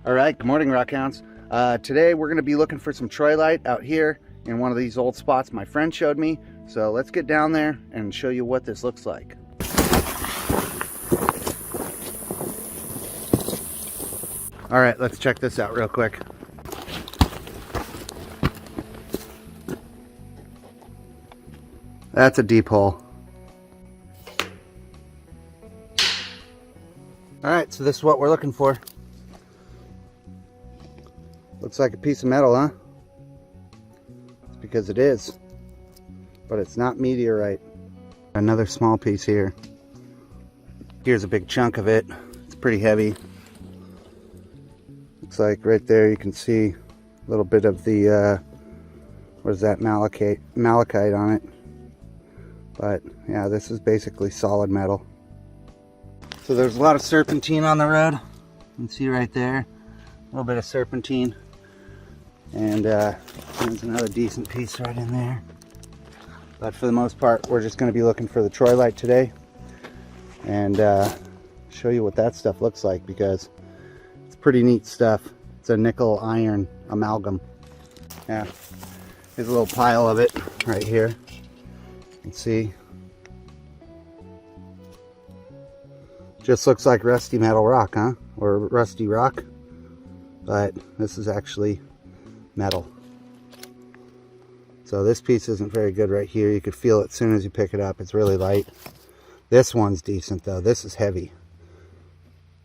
All right, good morning, Rockhounds. Today we're going to be looking for some Troilite out here in one of these old spots my friend showed me. So let's get down there and show you what this looks like. All right, let's check this out real quick. That's a deep hole. All right, so this is what we're looking for. Looks like a piece of metal, huh? It's because it is. But it's not meteorite. Another small piece here. Here's a big chunk of it. It's pretty heavy. Looks like right there you can see a little bit of the, what is that, malachite on it. But yeah, this is basically solid metal. So there's a lot of serpentine on the road. You can see right there, a little bit of serpentine. And there's another decent piece right in there. But for the most part, we're just going to be looking for the Troilite today. And show you what that stuff looks like, because it's pretty neat stuff. It's a nickel iron amalgam. Yeah, there's a little pile of it right here. You can see. Just looks like rusty metal rock, huh? Or rusty rock. But this is actually metal. So this piece isn't very good right here. You could feel it as soon as you pick it up. It's really light. This one's decent though. This is heavy.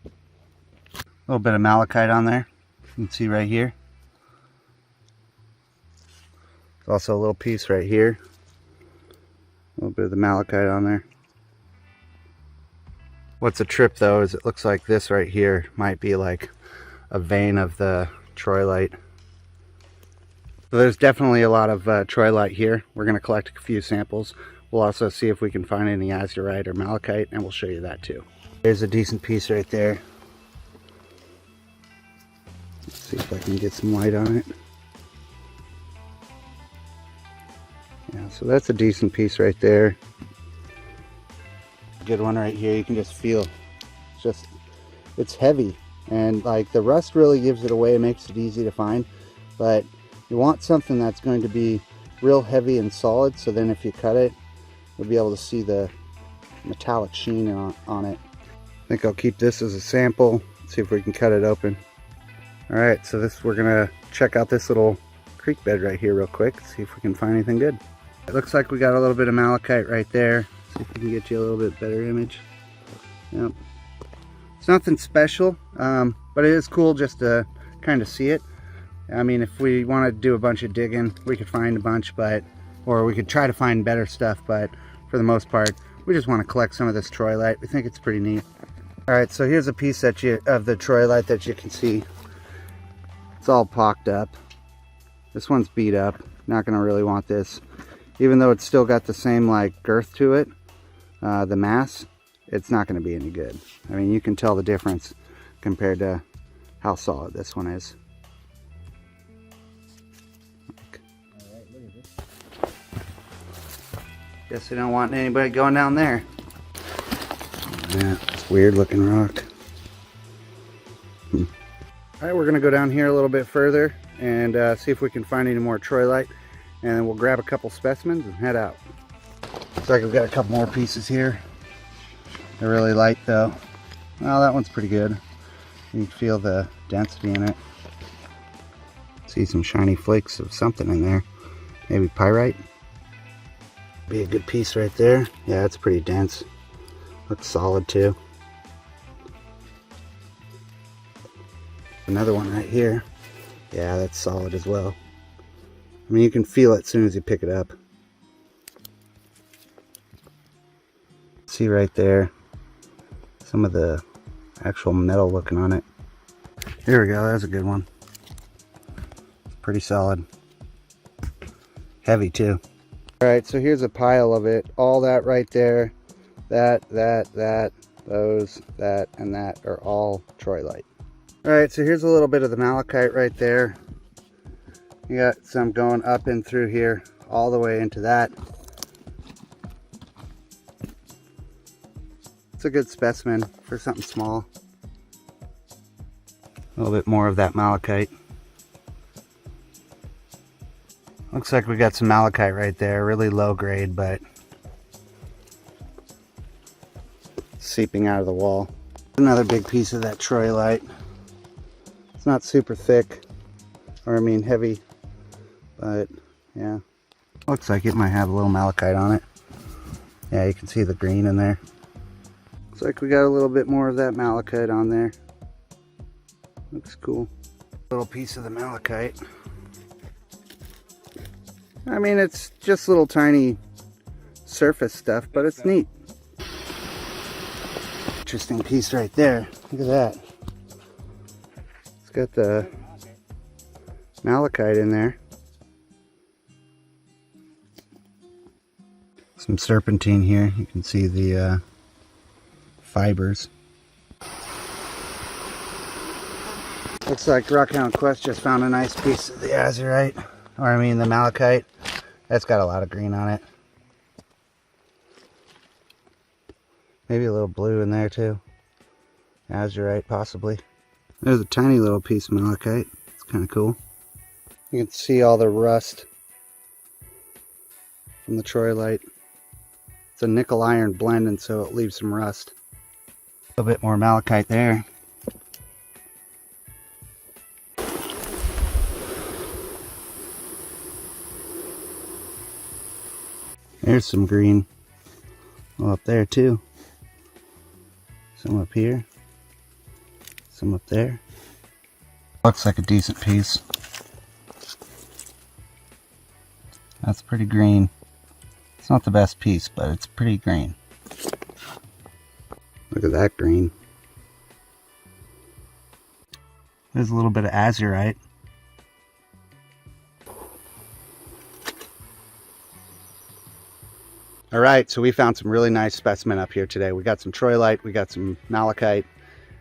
A little bit of malachite on there. You can see right here. There's also a little piece right here. A little bit of the malachite on there. What's a trip though is it looks like this right here might be like a vein of the Troilite. So there's definitely a lot of Troilite here. We're going to collect a few samples. We'll also see if we can find any azurite or malachite, and we'll show you that too. There's a decent piece right there. Let's see if I can get some light on it. Yeah, so that's a decent piece right there. Good one right here. You can just feel it's heavy, and like the rust really gives it away. It makes it easy to find, but you want something that's going to be real heavy and solid, so then if you cut it, you'll be able to see the metallic sheen on it. I think I'll keep this as a sample, see if we can cut it open. All right, so we're gonna check out this little creek bed right here real quick, see if we can find anything good. It looks like we got a little bit of malachite right there. See if we can get you a little bit better image. Yep. It's nothing special, but it is cool just to kind of see it. I mean, if we want to do a bunch of digging, we could find a bunch, or we could try to find better stuff, but for the most part, we just want to collect some of this Troilite. We think it's pretty neat. All right, so here's a piece of the Troilite that you can see. It's all pocked up. This one's beat up. Not going to really want this. Even though it's still got the same like girth to it, the mass, it's not going to be any good. I mean, you can tell the difference compared to how solid this one is. Guess they don't want anybody going down there. Yeah, it's weird looking rock. All right, we're gonna go down here a little bit further and see if we can find any more Troilite, and then we'll grab a couple specimens and head out. Looks like we've got a couple more pieces here. They're really light though. Well, that one's pretty good. You can feel the density in it. See some shiny flakes of something in there. Maybe pyrite. Be a good piece right there. Yeah, it's pretty dense. Looks solid too. Another one right here. Yeah, that's solid as well. I mean, you can feel it as soon as you pick it up. See right there, some of the actual metal looking on it. Here we go, that's a good one. Pretty solid. Heavy too. Alright, so here's a pile of it. All that right there, that, those, that, and that are all Troilite. Alright, so here's a little bit of the malachite right there. You got some going up and through here, all the way into that. It's a good specimen for something small. A little bit more of that malachite. Looks like we got some malachite right there, really low grade, but seeping out of the wall. Another big piece of that troilite. It's not super thick, or I mean heavy, but yeah. Looks like it might have a little malachite on it. Yeah, you can see the green in there. Looks like we got a little bit more of that malachite on there. Looks cool. Little piece of the malachite. I mean, it's just little tiny surface stuff, but it's neat. Interesting piece right there. Look at that. It's got the malachite in there. Some serpentine here. You can see the fibers. Looks like Rockhound Quest just found a nice piece of the azurite, or I mean the malachite. That's got a lot of green on it. Maybe a little blue in there too. Azurite possibly. There's a tiny little piece of malachite. It's kind of cool. You can see all the rust from the troilite. It's a nickel iron blend, and so it leaves some rust. A little bit more malachite there. There's some green. Well, up there too. Some up here. Some up there. Looks like a decent piece. That's pretty green. It's not the best piece, but it's pretty green. Look at that green. There's a little bit of azurite. Alright, so we found some really nice specimen up here today. We got some troilite, we got some malachite,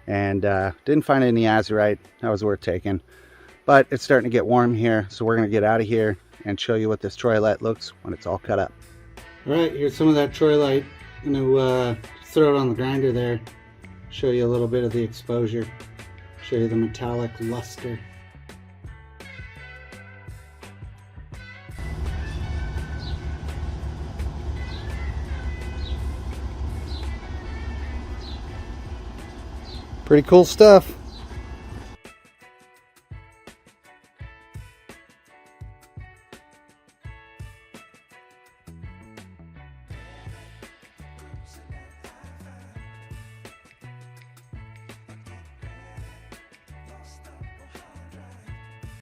and didn't find any azurite. That was worth taking. But it's starting to get warm here, so we're going to get out of here and show you what this troilite looks when it's all cut up. Alright, here's some of that troilite. I'm going to throw it on the grinder there, show you a little bit of the exposure, show you the metallic luster. Pretty cool stuff.